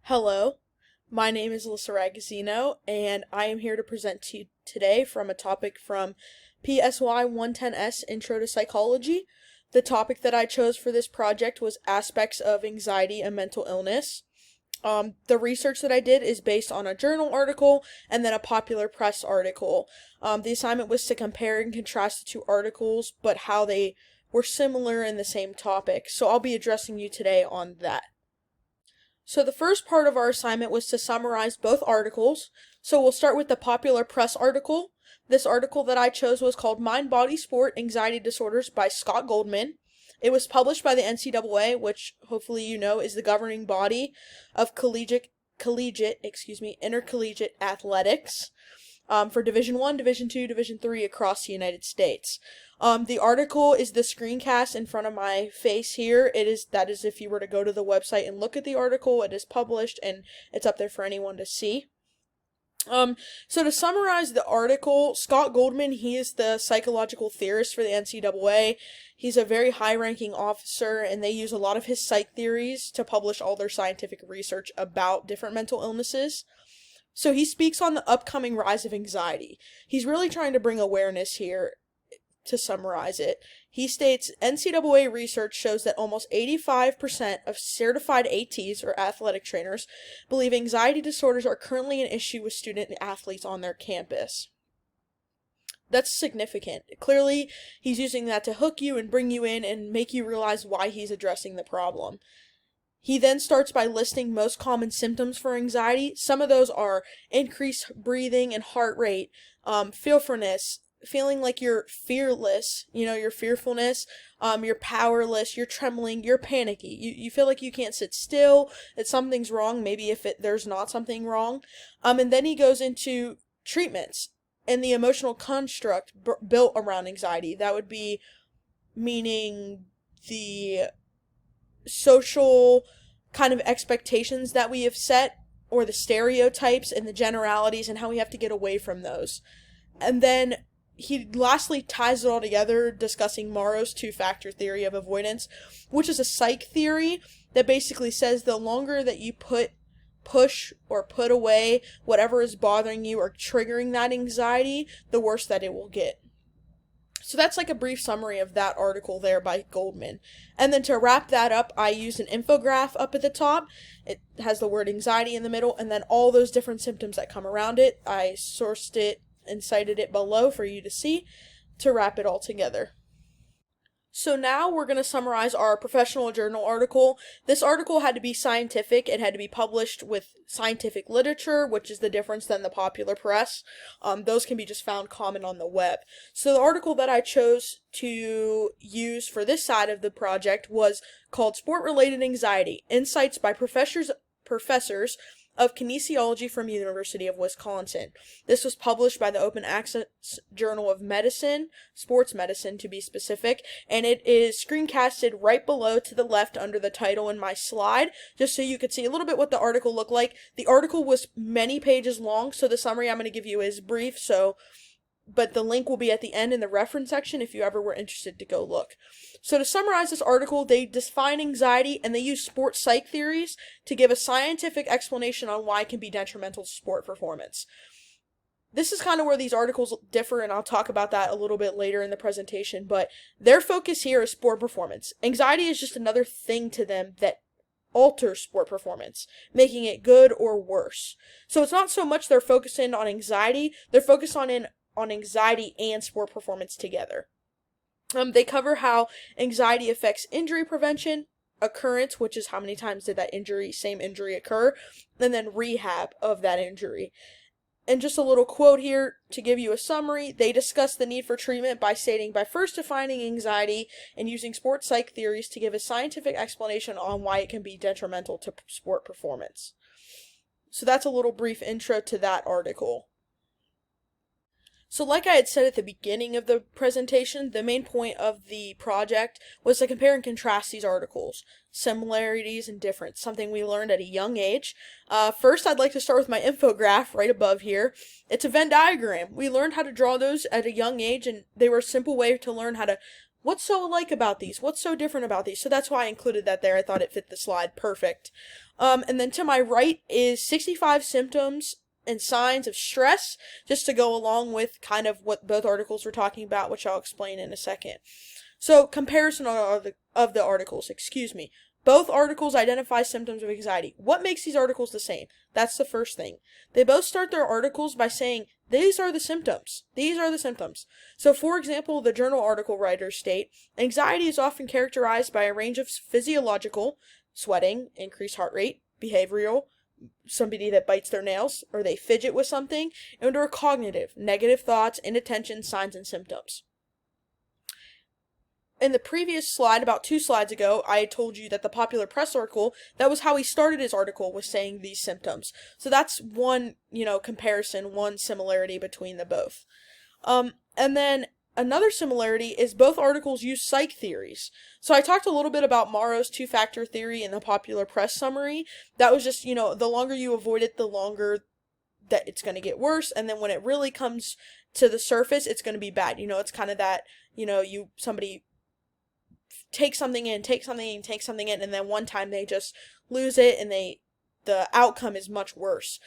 Hello, my name is Alyssa Ragazzino, and I am here to present to you today from a topic from PSY110S Intro to Psychology. The topic that I chose for this project was aspects of anxiety and mental illness. The research that I did is based on a journal article and then a popular press article. The assignment was to compare and contrast the two articles, but how they were similar in the same topic. So I'll be addressing you today on that. So the first part of our assignment was to summarize both articles. So we'll start with the popular press article. This article that I chose was called Mind, Body, Sport, Anxiety Disorders by Scott Goldman. It was published by the NCAA, which hopefully you know is the governing body of intercollegiate athletics for Division I, Division II, Division III across the United States. The article is the screencast in front of my face here. That is if you were to go to the website and look at the article, it is published and it's up there for anyone to see. So to summarize the article, Scott Goldman, he is the psychological theorist for the NCAA. He's a very high-ranking officer, and they use a lot of his psych theories to publish all their scientific research about different mental illnesses. So he speaks on the upcoming rise of anxiety. He's really trying to bring awareness here to summarize it. He states, NCAA research shows that almost 85% of certified ATs, or athletic trainers, believe anxiety disorders are currently an issue with student athletes on their campus. That's significant. Clearly, he's using that to hook you and bring you in and make you realize why he's addressing the problem. He then starts by listing most common symptoms for anxiety. Some of those are increased breathing and heart rate, fearfulness, feeling like you're fearless, your fearfulness, you're powerless, you're trembling, you're panicky. You feel like you can't sit still, that something's wrong, maybe if there's not something wrong. And then he goes into treatments and the emotional construct built around anxiety. That would be meaning the social kind of expectations that we have set, or the stereotypes and the generalities, and how we have to get away from those. And then he lastly ties it all together, discussing Morrow's two-factor theory of avoidance, which is a psych theory that basically says the longer that you push or put away whatever is bothering you or triggering that anxiety, the worse that it will get. So that's like a brief summary of that article there by Goldman. And then to wrap that up, I used an infograph up at the top. It has the word anxiety in the middle, and then all those different symptoms that come around it. I sourced it and cited it below for you to see to wrap it all together. So now we're going to summarize our professional journal article. This article had to be scientific. It had to be published with scientific literature, which is the difference than the popular press. Those can be just found common on the web. So the article that I chose to use for this side of the project was called Sport-Related Anxiety, Insights by Professors of Kinesiology from University of Wisconsin. This was published by the Open Access Journal of Medicine, Sports Medicine to be specific, and it is screencasted right below to the left under the title in my slide, just so you could see a little bit what the article looked like. The article was many pages long, so the summary I'm going to give you is brief, but the link will be at the end in the reference section if you ever were interested to go look. So to summarize this article, they define anxiety and they use sports psych theories to give a scientific explanation on why it can be detrimental to sport performance. This is kind of where these articles differ, and I'll talk about that a little bit later in the presentation, but their focus here is sport performance. Anxiety is just another thing to them that alters sport performance, making it good or worse. So it's not so much they're focusing on anxiety, they're focused on anxiety and sport performance together. They cover how anxiety affects injury prevention, occurrence, which is how many times did that same injury occur, and then rehab of that injury. And just a little quote here to give you a summary. They discuss the need for treatment by stating, by first defining anxiety and using sports psych theories to give a scientific explanation on why it can be detrimental to sport performance. So that's a little brief intro to that article. So like I had said at the beginning of the presentation, the main point of the project was to compare and contrast these articles, similarities and difference, something we learned at a young age. First, I'd like to start with my infograph right above here. It's a Venn diagram. We learned how to draw those at a young age, and they were a simple way to learn how to What's so alike about these? What's so different about these? So that's why I included that there. I thought it fit the slide perfect. And then to my right is 65 symptoms and signs of stress, just to go along with kind of what both articles were talking about, which I'll explain in a second. So, comparison of the articles, excuse me. Both articles identify symptoms of anxiety. What makes these articles the same? That's the first thing. They both start their articles by saying, these are the symptoms. These are the symptoms. So, for example, the journal article writers state, anxiety is often characterized by a range of physiological, sweating, increased heart rate, behavioral, somebody that bites their nails, or they fidget with something, and or cognitive, negative thoughts, inattention, signs, and symptoms. In the previous slide, about 2 slides ago, I told you that the popular press article, that was how he started his article, was saying these symptoms. So that's one, comparison, one similarity between the both. And then another similarity is both articles use psych theories. So I talked a little bit about Morrow's two-factor theory in the popular press summary. That was just, the longer you avoid it, the longer that it's going to get worse. And then when it really comes to the surface, it's going to be bad. It's kind of that, somebody take something in, and then one time they just lose it, and the outcome is much worse.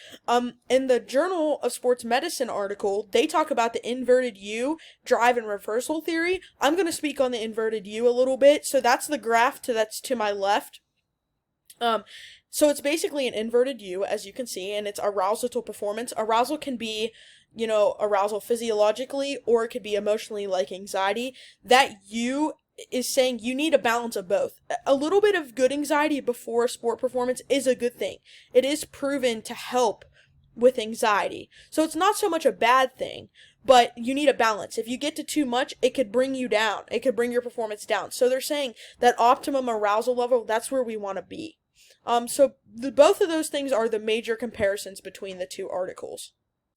In the Journal of Sports Medicine article, they talk about the inverted U, drive and reversal theory. I'm going to speak on the inverted U a little bit. So that's the graph that's to my left. So it's basically an inverted U, as you can see, and it's arousal to performance. Arousal can be, arousal physiologically, or it could be emotionally, like anxiety. That U is saying you need a balance of both. A little bit of good anxiety before a sport performance is a good thing. It is proven to help with anxiety. So it's not so much a bad thing, but you need a balance. If you get to too much, it could bring you down. It could bring your performance down. So they're saying that optimum arousal level, that's where we want to be. So both of those things are the major comparisons between the two articles.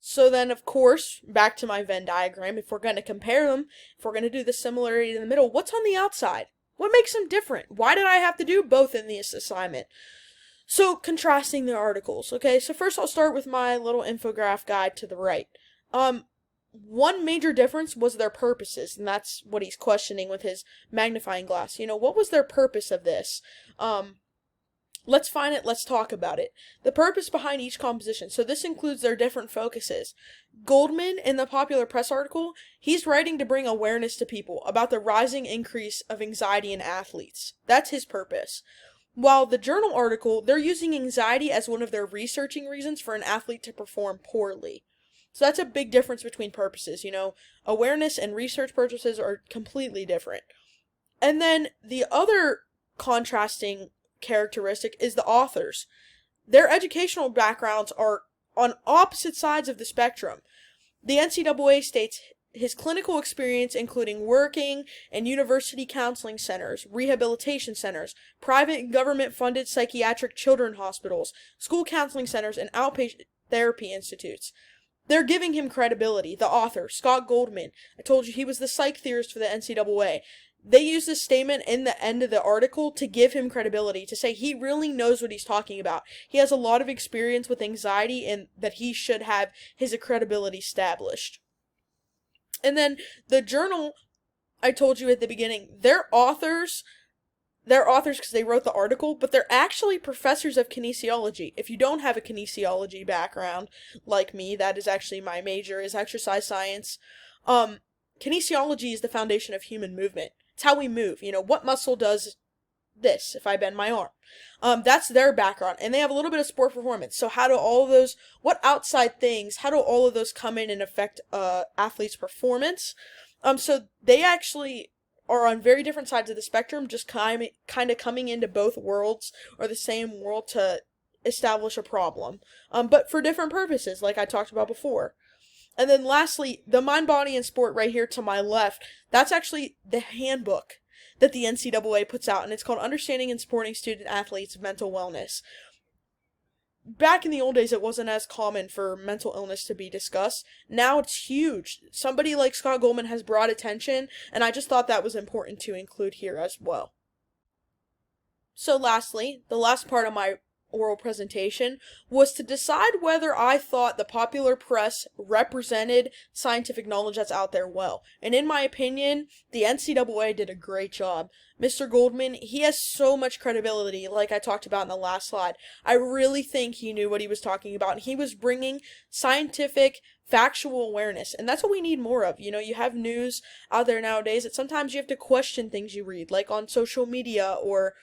So then, of course, back to my Venn diagram, if we're going to compare them, if we're going to do the similarity in the middle, what's on the outside? What makes them different? Why did I have to do both in this assignment? So, contrasting the articles, okay? So first I'll start with my little infograph guide to the right. One major difference was their purposes, and that's what he's questioning with his magnifying glass. What was their purpose of this? Let's find it, let's talk about it. The purpose behind each composition. So this includes their different focuses. Goldman, in the popular press article, he's writing to bring awareness to people about the rising increase of anxiety in athletes. That's his purpose. While the journal article, they're using anxiety as one of their researching reasons for an athlete to perform poorly. So that's a big difference between purposes. Awareness and research purposes are completely different. And then the other contrasting characteristic is the authors. Their educational backgrounds are on opposite sides of the spectrum. The NCAA states his clinical experience, including working in university counseling centers, rehabilitation centers, private and government-funded psychiatric children's hospitals, school counseling centers, and outpatient therapy institutes. They're giving him credibility. The author, Scott Goldman, I told you he was the psych theorist for the NCAA. They use this statement in the end of the article to give him credibility, to say he really knows what he's talking about. He has a lot of experience with anxiety and that he should have his credibility established. And then the journal, I told you at the beginning, they're authors because they wrote the article, but they're actually professors of kinesiology. If you don't have a kinesiology background like me, that is actually my major, is exercise science. Kinesiology is the foundation of human movement. It's how we move. What muscle does this if I bend my arm? That's their background. And they have a little bit of sport performance. So how do all of those, what outside things, how do all of those come in and affect athletes' performance? So they actually are on very different sides of the spectrum, just kind of coming into both worlds or the same world to establish a problem. But for different purposes, like I talked about before. And then lastly, the Mind, Body, and Sport right here to my left, that's actually the handbook that the NCAA puts out, and it's called Understanding and Supporting Student Athletes' Mental Wellness. Back in the old days, it wasn't as common for mental illness to be discussed. Now it's huge. Somebody like Scott Goldman has brought attention, and I just thought that was important to include here as well. So lastly, the last part of my oral presentation was to decide whether I thought the popular press represented scientific knowledge that's out there well. And in my opinion, the NCAA did a great job. Mr. Goldman, he has so much credibility, like I talked about in the last slide. I really think he knew what he was talking about, and he was bringing scientific, factual awareness, and that's what we need more of. You have news out there nowadays that sometimes you have to question things you read, like on social media or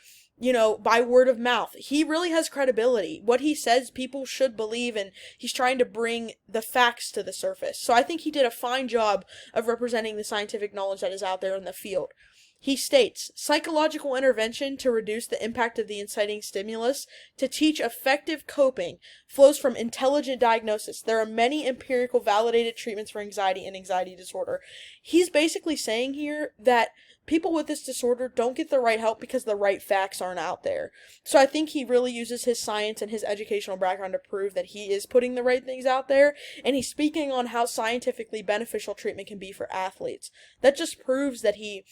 by word of mouth. He really has credibility. What he says, people should believe, and he's trying to bring the facts to the surface. So I think he did a fine job of representing the scientific knowledge that is out there in the field. He states, psychological intervention to reduce the impact of the inciting stimulus to teach effective coping flows from intelligent diagnosis. There are many empirical validated treatments for anxiety and anxiety disorder. He's basically saying here that people with this disorder don't get the right help because the right facts aren't out there. So I think he really uses his science and his educational background to prove that he is putting the right things out there, and he's speaking on how scientifically beneficial treatment can be for athletes. That just proves that he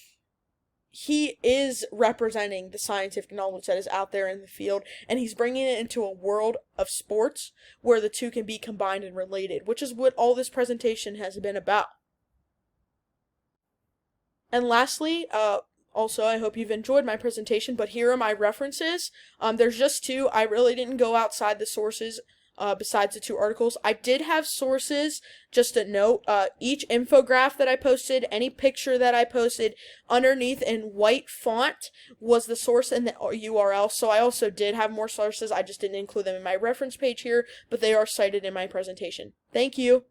is representing the scientific knowledge that is out there in the field, and he's bringing it into a world of sports where the two can be combined and related, which is what all this presentation has been about. And lastly, also, I hope you've enjoyed my presentation, but here are my references. There's just two. I really didn't go outside the sources besides the two articles. I did have sources, just a note. Each infographic that I posted, any picture that I posted, underneath in white font was the source and the URL. So I also did have more sources. I just didn't include them in my reference page here, but they are cited in my presentation. Thank you.